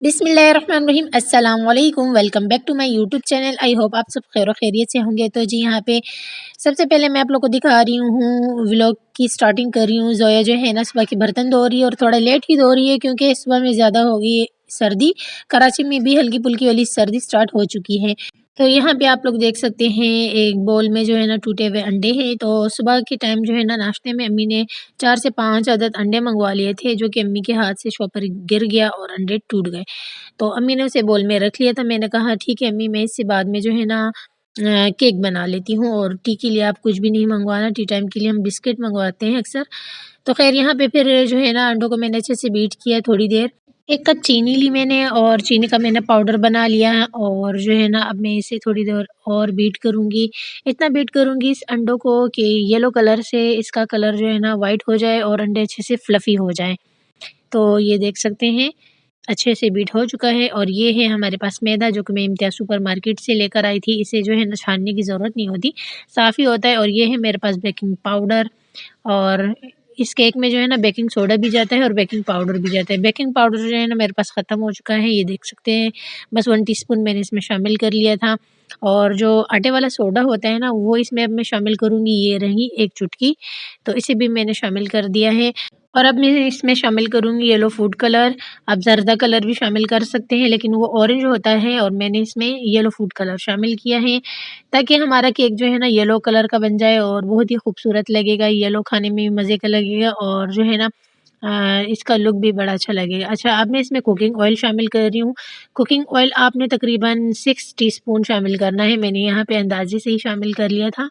बिस्मिल्लाहिर्रहमानिर्रहीम अस्सलाम वालेकुम। Welcome back to my YouTube channel. I hope आप सब खैर खैरियत से होंगे। तो जी यहाँ पे सबसे पहले मैं आप लोग को दिखा रही हूँ, व्लॉग की स्टार्टिंग कर रही हूँ। जोया जो है ना सुबह के बर्तन धो रही है और थोड़ा लेट ही धो रही है क्योंकि सुबह में ज़्यादा हो गई सर्दी। कराची में भी हल्की फुल्की वाली सर्दी स्टार्ट हो चुकी है। तो यहाँ पे आप लोग देख सकते हैं एक बोल में जो है ना टूटे हुए अंडे हैं। तो सुबह के टाइम जो है ना नाश्ते में अम्मी ने 4 से 5 अदद अंडे मंगवा लिए थे, जो कि अम्मी के हाथ से शॉपर गिर गया और अंडे टूट गए। तो अम्मी ने उसे बोल में रख लिया था। मैंने कहा ठीक है अम्मी, मैं इससे बाद में जो है ना केक बना लेती हूँ, और टी के लिए आप कुछ भी नहीं मंगवाना, टी टाइम के लिए हम बिस्किट मंगवाते हैं अक्सर। तो खैर यहाँ पे फिर जो है ना अंडों को मैंने अच्छे से बीट किया थोड़ी देर। 1 कप चीनी ली मैंने और चीनी का मैंने पाउडर बना लिया है, और जो है ना अब मैं इसे थोड़ी देर और बीट करूँगी। इतना बीट करूँगी इस अंडों को कि येलो कलर से इसका कलर जो है ना वाइट हो जाए और अंडे अच्छे से फ्लफ़ी हो जाएँ। तो ये देख सकते हैं अच्छे से बीट हो चुका है। और ये है हमारे पास मैदा, जो कि मैं इम्तियाज़ सुपर मार्केट से लेकर आई थी। इसे जो है ना छानने की ज़रूरत नहीं होती, साफ़ ही होता है। और ये है मेरे पास बेकिंग पाउडर, और इस केक में जो है ना बेकिंग सोडा भी जाता है और बेकिंग पाउडर भी जाता है। बेकिंग पाउडर जो है ना मेरे पास ख़त्म हो चुका है, ये देख सकते हैं। बस 1 टीस्पून मैंने इसमें शामिल कर लिया था। और जो आटे वाला सोडा होता है ना, वो इसमें अब मैं शामिल करूँगी, ये रही 1 चुटकी। तो इसे भी मैंने शामिल कर दिया है। और अब मैं इसमें शामिल करूँगी येलो फूड कलर। आप ज़र्दा कलर भी शामिल कर सकते हैं, लेकिन वो ऑरेंज होता है, और मैंने इसमें येलो फूड कलर शामिल किया है, ताकि हमारा केक जो है ना येलो कलर का बन जाए और बहुत ही खूबसूरत लगेगा। येलो खाने में भी मज़े का लगेगा, और जो है ना इसका लुक भी बड़ा अच्छा लगेगा। अच्छा, अब मैं इसमें कुकिंग ऑयल शामिल कर रही हूँ। कुकिंग ऑयल आपने तकरीबन 6 टीस्पून शामिल करना है। मैंने यहाँ पे अंदाज़े से ही शामिल कर लिया था।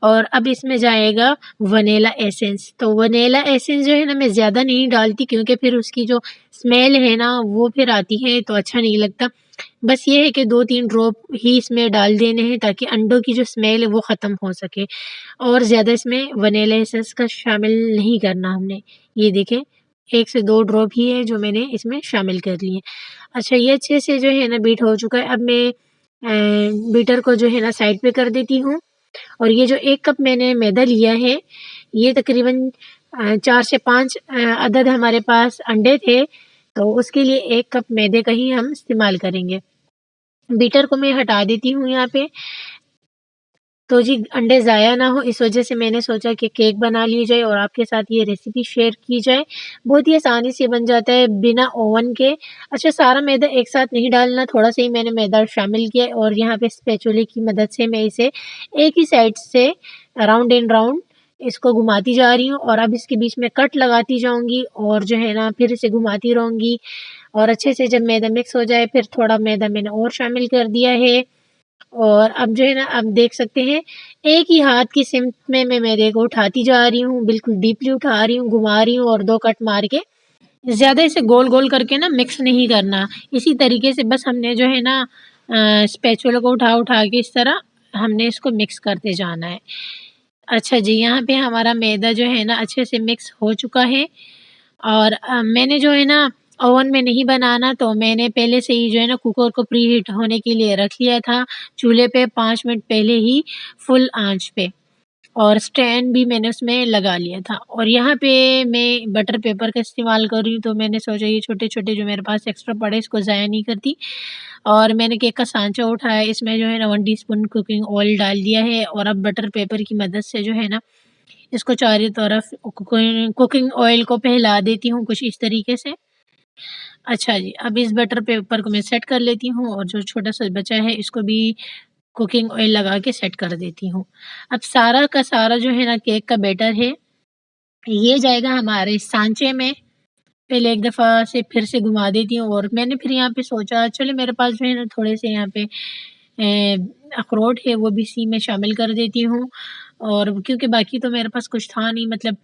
और अब इसमें जाएगा वनीला एसेंस। तो वनीला एसेंस जो है ना मैं ज़्यादा नहीं डालती, क्योंकि फिर उसकी जो स्मेल है ना वो फिर आती है तो अच्छा नहीं लगता। बस ये है कि 2-3 ड्रॉप ही इसमें डाल देने हैं, ताकि अंडों की जो स्मेल है वो ख़त्म हो सके। और ज़्यादा इसमें वनीला एसेंस का शामिल नहीं करना हमने। ये देखें, 1 से 2 ड्रॉप ही है जो मैंने इसमें शामिल कर लिए। अच्छा, ये अच्छे से जो है ना बीट हो चुका है। अब मैं बीटर को जो है ना साइड पे कर देती हूँ। और ये जो 1 कप मैंने मैदा लिया है, ये तकरीबन 4 से 5 अदद हमारे पास अंडे थे, तो उसके लिए 1 कप मैदे का ही हम इस्तेमाल करेंगे। बीटर को मैं हटा देती हूँ यहाँ पे। तो जी अंडे ज़ाया ना हो, इस वजह से मैंने सोचा कि केक बना लिया जाए और आपके साथ ये रेसिपी शेयर की जाए। बहुत ही आसानी से बन जाता है बिना ओवन के। अच्छा, सारा मैदा एक साथ नहीं डालना, थोड़ा-सा ही मैंने मैदा शामिल किया है, और यहाँ पे स्पैचुले की मदद से मैं इसे एक ही साइड से राउंड एंड राउंड इसको घुमाती जा रही हूँ, और अब इसके बीच में कट लगाती जाऊँगी, और जो है ना फिर इसे घुमाती रहूँगी। और अच्छे से जब मैदा मिक्स हो जाए, फिर थोड़ा मैदा मैंने और शामिल कर दिया है। और अब जो है ना आप देख सकते हैं, एक ही हाथ की सिमत में मैं मैदे को उठाती जा रही हूँ, बिल्कुल डीपली उठा रही हूँ, घुमा रही हूँ और 2 कट मार के। ज़्यादा इसे गोल-गोल करके ना मिक्स नहीं करना। इसी तरीके से बस हमने जो है ना स्पैचुला को उठा-उठा के इस तरह हमने इसको मिक्स करते जाना है। अच्छा जी, यहाँ पे हमारा मैदा जो है ना अच्छे से मिक्स हो चुका है। और मैंने जो है ना ओवन में नहीं बनाना, तो मैंने पहले से ही जो है ना कुकर को प्रीहीट होने के लिए रख लिया था, चूल्हे पे 5 मिनट पहले ही फुल आँच पे। और स्टैंड भी मैंने उसमें लगा लिया था। और यहाँ पे मैं बटर पेपर का इस्तेमाल कर रही हूँ, तो मैंने सोचा ये छोटे-छोटे जो मेरे पास एक्स्ट्रा पड़े इसको ज़ाया नहीं करती। और मैंने केक का सांचा उठाया, इसमें जो है ना 1 टीस्पून कुकिंग ऑयल डाल दिया है, और अब बटर पेपर की मदद से जो है ना इसको चारों तरफ कुकिंग ऑयल को फैला देती हूँ कुछ इस तरीके से। अच्छा जी, अब इस बटर पेपर को मैं सेट कर लेती हूँ, और जो छोटा-सा बचा है इसको भी कुकिंग ऑयल लगा के सेट कर देती हूँ। अब सारा का सारा जो है ना केक का बैटर है, ये जाएगा हमारे सांचे में। पहले एक दफ़ा से फिर से घुमा देती हूँ, और मैंने फिर यहाँ पे सोचा चलो मेरे पास जो है ना थोड़े से यहाँ पे अखरोट है, वो भी इसी में शामिल कर देती हूँ। और क्योंकि बाकी तो मेरे पास कुछ था नहीं, मतलब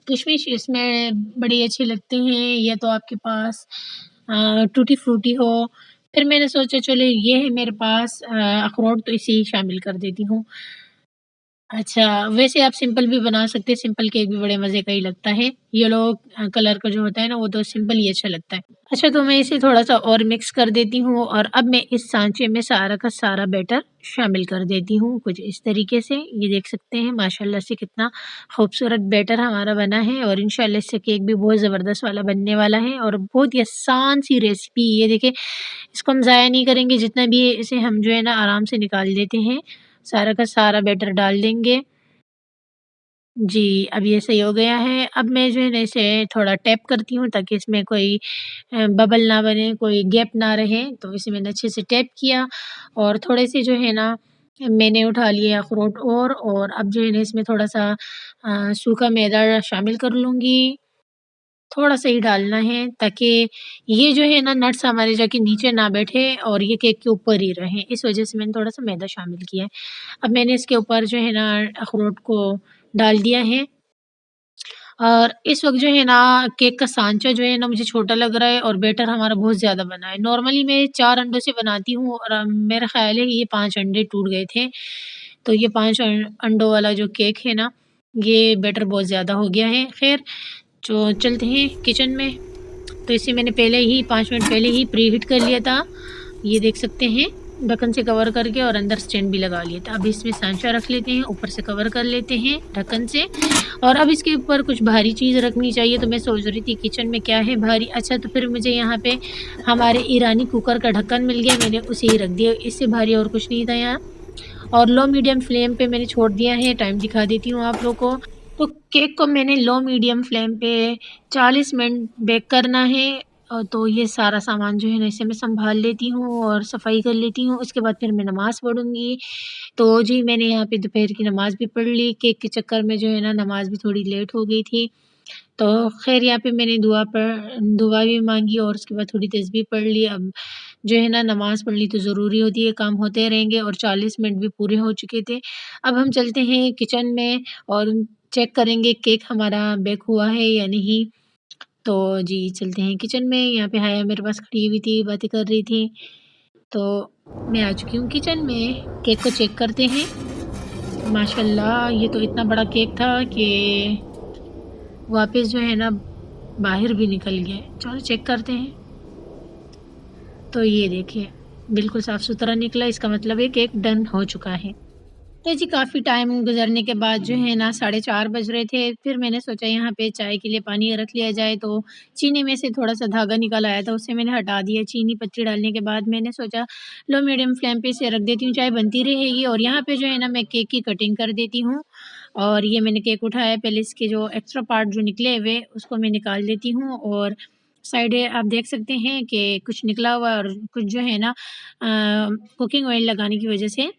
किशमिश इसमें बड़ी अच्छी लगती हैं, या तो आपके पास टूटी फ्रूटी हो। फिर मैंने सोचा चलो ये है मेरे पास अखरोट, तो इसे ही शामिल कर देती हूँ। अच्छा, वैसे आप सिंपल भी बना सकते हैं, सिंपल केक भी बड़े मज़े का ही लगता है। येलो कलर का जो होता है ना, वो तो सिंपल ही अच्छा लगता है। अच्छा, तो मैं इसे थोड़ा-सा और मिक्स कर देती हूँ और अब मैं इस सांचे में सारा का सारा बैटर शामिल कर देती हूँ, कुछ इस तरीके से। ये देख सकते हैं माशाल्लाह से कितना खूबसूरत बैटर हमारा बना है और इंशाल्लाह इससे केक भी बहुत ज़बरदस्त वाला बनने वाला है और बहुत ही आसान सी रेसिपी ये देखिए, इसको हम ज़ाया नहीं करेंगे, जितना भी है इसे हम जो है ना आराम से निकाल देते हैं। सारा का सारा बैटर डाल देंगे। जी, अब ये सही हो गया है। अब मैं जो है ना इसे थोड़ा टैप करती हूँ ताकि इसमें कोई बबल ना बने, कोई गैप ना रहे, तो इसे मैंने अच्छे से टैप किया और थोड़े से जो है ना मैंने उठा लिए अखरोट और अब जो है ना इसमें थोड़ा-सा सूखा मैदा शामिल कर लूँगी। थोड़ा-सा ही डालना है ताकि ये जो है ना नट्स हमारे जाके नीचे ना बैठे और ये केक के ऊपर ही रहें, इस वज़ह से मैंने थोड़ा-सा मैदा शामिल किया है। अब मैंने इसके ऊपर जो है ना अखरोट को डाल दिया है और इस वक़्त जो है ना केक का सांचा जो है ना मुझे छोटा लग रहा है और बैटर हमारा बहुत ज़्यादा बना है। नॉर्मली मैं 4 अंडों से बनाती हूँ और मेरा ख़्याल है कि ये 5 अंडे टूट गए थे। तो ये 5 अंडों वाला जो केक है ना, ये बैटर बहुत ज़्यादा हो गया है। ख़ैर, जो चलते हैं किचन में। तो इसे मैंने पहले ही 5 मिनट पहले ही प्रीहीट कर लिया था। ये देख सकते हैं ढक्कन से कवर करके और अंदर स्टैंड भी लगा लिया था। अब इसमें सांचा रख लेते हैं, ऊपर से कवर कर लेते हैं ढक्कन से और अब इसके ऊपर कुछ भारी चीज़ रखनी चाहिए तो मैं सोच रही थी किचन में क्या है भारी। अच्छा, तो फिर मुझे यहाँ पे हमारे ईरानी कुकर का ढक्कन मिल गया, मैंने उसे ही रख दिया। इससे भारी और कुछ नहीं था यहाँ और लो मीडियम फ्लेम पे मैंने छोड़ दिया है। टाइम दिखा देती हूँ आप लोग को। तो केक को मैंने लो मीडियम फ्लेम पे 40 मिनट बेक करना है। तो ये सारा सामान जो है ना इसे मैं सँभाल लेती हूँ और सफाई कर लेती हूँ। उसके बाद फिर मैं नमाज़ पढ़ूँगी। तो जी, मैंने यहाँ पे दोपहर की नमाज़ भी पढ़ ली। केक के चक्कर में जो है ना नमाज़ भी थोड़ी लेट हो गई थी। तो ख़ैर यहाँ पे मैंने दुआ भी माँगी और उसके बाद थोड़ी तस्बीह पढ़ ली। अब जो है ना नमाज़ पढ़नी तो ज़रूरी होती है, काम होते रहेंगे और 40 मिनट भी पूरे हो चुके थे। अब हम चलते हैं किचन में और चेक करेंगे केक हमारा बेक हुआ है या नहीं। तो जी, चलते हैं किचन में। यहाँ पे हाया मेरे पास खड़ी हुई थी, बातें कर रही थी। तो मैं आ चुकी हूँ किचन में, केक को चेक करते हैं। माशाल्लाह, ये तो इतना बड़ा केक था कि वापस जो है ना बाहर भी निकल गया है। चलो चेक करते हैं। तो ये देखिए, बिल्कुल साफ-सुथरा निकला, इसका मतलब है केक डन हो चुका है। तो जी, काफ़ी टाइम गुज़रने के बाद जो है ना 4:30 बज रहे थे, फिर मैंने सोचा यहाँ पे चाय के लिए पानी रख लिया जाए, तो चीनी में से थोड़ा-सा धागा निकल आया था, उसे मैंने हटा दिया। चीनी पत्ती डालने के बाद मैंने सोचा लो मीडियम फ्लेम पे इसे रख देती हूँ, चाय बनती रहेगी और यहाँ पे जो है ना मैं केक की कटिंग कर देती हूँ और ये मैंने केक उठाया, पहले इसके जो एक्स्ट्रा पार्ट जो निकले हुए, उसको मैं निकाल देती हूँ और साइड आप देख सकते हैं कि कुछ निकला हुआ है और कुछ जो है ना कुकिंग ऑयल लगाने की वज़ह से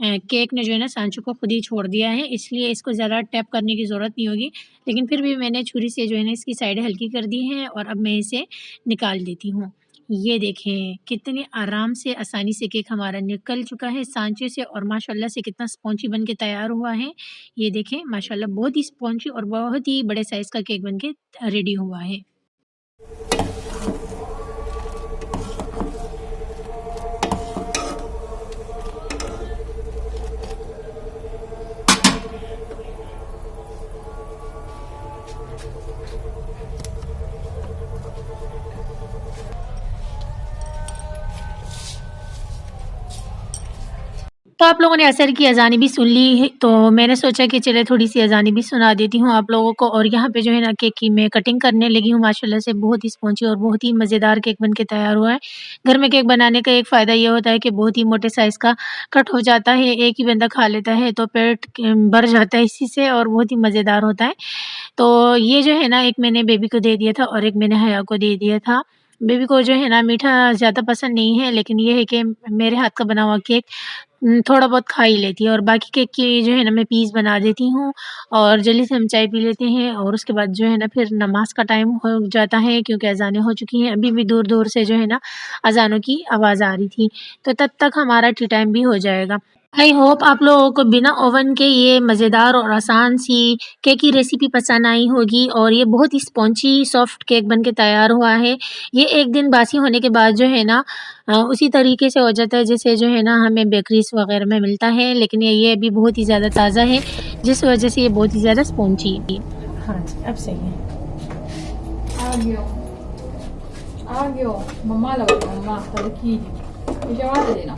केक ने जो है ना सांचों को खुद ही छोड़ दिया है, इसलिए इसको ज़्यादा टैप करने की ज़रूरत नहीं होगी। लेकिन फिर भी मैंने छुरी से जो है ना इसकी साइडें हल्की कर दी हैं और अब मैं इसे निकाल देती हूँ। ये देखें कितने आराम से, आसानी से केक हमारा निकल चुका है सांचे से और माशाल्लाह से कितना स्पॉन्जी बन के तैयार हुआ है। ये देखें माशाल्लाह बहुत ही स्पॉन्जी और बहुत ही बड़े साइज़ का केक बन के रेडी हुआ है। तो आप लोगों ने असर की अज़ानें भी सुन ली है, तो मैंने सोचा कि चलिए थोड़ी-सी अज़ानें भी सुना देती हूँ आप लोगों को और यहाँ पे जो है ना केक की मैं कटिंग करने लगी हूँ माशाल्लाह से बहुत ही स्पॉन्जी और बहुत ही मज़ेदार केक बन के तैयार हुआ है। घर में केक बनाने का एक फ़ायदा ये होता है कि बहुत ही मोटे साइज़ का कट हो जाता है, एक ही बंदा खा लेता है तो पेट भर जाता है इसी से और बहुत ही मज़ेदार होता है। तो ये जो है ना एक मैंने बेबी को दे दिया था और एक मैंने हया को दे दिया था। बेबी को जो है ना मीठा ज़्यादा पसंद नहीं है लेकिन ये है कि मेरे हाथ का बना हुआ केक थोड़ा बहुत खा ही लेती है और बाकी केक की जो है ना मैं पीस बना देती हूँ और जल्दी से हम चाय पी लेते हैं और उसके बाद जो है ना फिर नमाज़ का टाइम हो जाता है क्योंकि अज़ानें हो चुकी हैं। अभी भी दूर-दूर से जो है ना अज़ानों की आवाज़ आ रही थी, तो तब तक हमारा टी टाइम भी हो जाएगा। आई होप आप लोगों को बिना ओवन के ये मज़ेदार और आसान सी केक की रेसिपी पसंद आई होगी और ये बहुत ही स्पॉन्जी सॉफ्ट केक बन के तैयार हुआ है। ये एक दिन बासी होने के बाद जो है ना उसी तरीके से हो जाता है जैसे जो है ना हमें बेकरीज वगैरह में मिलता है, लेकिन ये अभी बहुत ही ज़्यादा ताज़ा है जिस वजह से ये बहुत ही ज़्यादा स्पॉन्जी है। हाँ जी, अब सही है। आ गयो मम्मा लगा मम्मा तो की जवाब देना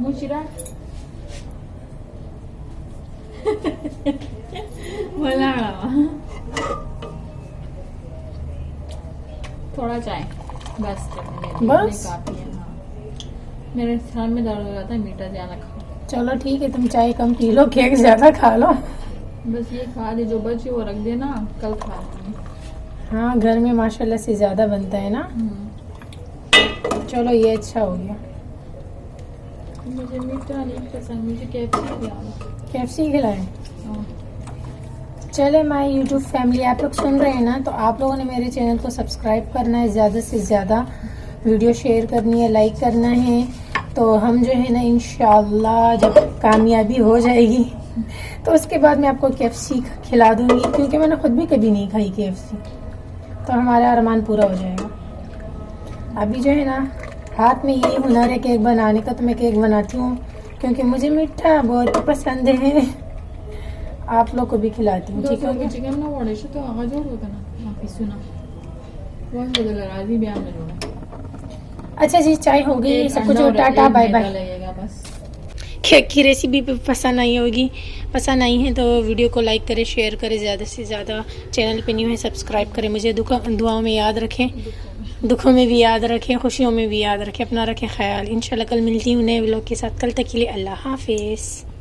मुशिरा बोला थोड़ा चाय बस काफी है। हाँ मेरे सर में दर्द हो जाता है, मीठा ज्यादा खाओ। चलो ठीक है, तुम चाय कम पी लो, केक ज़्यादा खा लो। बस ये खा दे, जो बचे वो रख देना, कल खा लेंगे। हाँ घर में माशाल्लाह से ज़्यादा बनता है ना। चलो ये अच्छा हो गया। मुझे मीठा नहीं पसंद, मुझे केएफसी खिलाओ। केएफसी खिलाएं? चले माय यूट्यूब फैमिली, आप लोग सुन रहे हैं ना, तो आप लोगों ने मेरे चैनल को सब्सक्राइब करना है, ज़्यादा से ज़्यादा वीडियो शेयर करनी है, लाइक करना है। तो हम जो है ना इंशाल्लाह जब कामयाबी हो जाएगी तो उसके बाद मैं आपको केएफसी खिला दूँगी, क्योंकि मैंने खुद भी कभी नहीं खाई केएफसी, तो हमारा अरमान पूरा हो जाएगा। अभी जो है ना हाथ में यही हुनर है केक बनाने का, तो मैं केक बनाती हूँ क्योंकि मुझे मीठा बहुत पसंद है। आप लोग को भी खिलाती हूँ, ठीक है? चिकन ना वाड़े तो आगा जोड़ होता ना माफी सुना बहुत बदल राजी भी आमने जोड़ा। अच्छा जी, चाय हो गई, सब कुछ, टाटा बाय बाय। लगेगा बस। केक की रेसिपी पसंद आई होगी, पसंद आई है तो वीडियो को लाइक करें, शेयर करें, ज़्यादा से ज़्यादा। चैनल पे न्यू है सब्सक्राइब करें, मुझे दुआओं में याद रखें, दुखों में भी याद रखें, खुशियों में भी याद रखें, अपना रखें ख्याल। इंशाल्लाह कल मिलती हूँ नए व्लॉग के साथ। कल तक के लिए अल्लाह हाफिज़।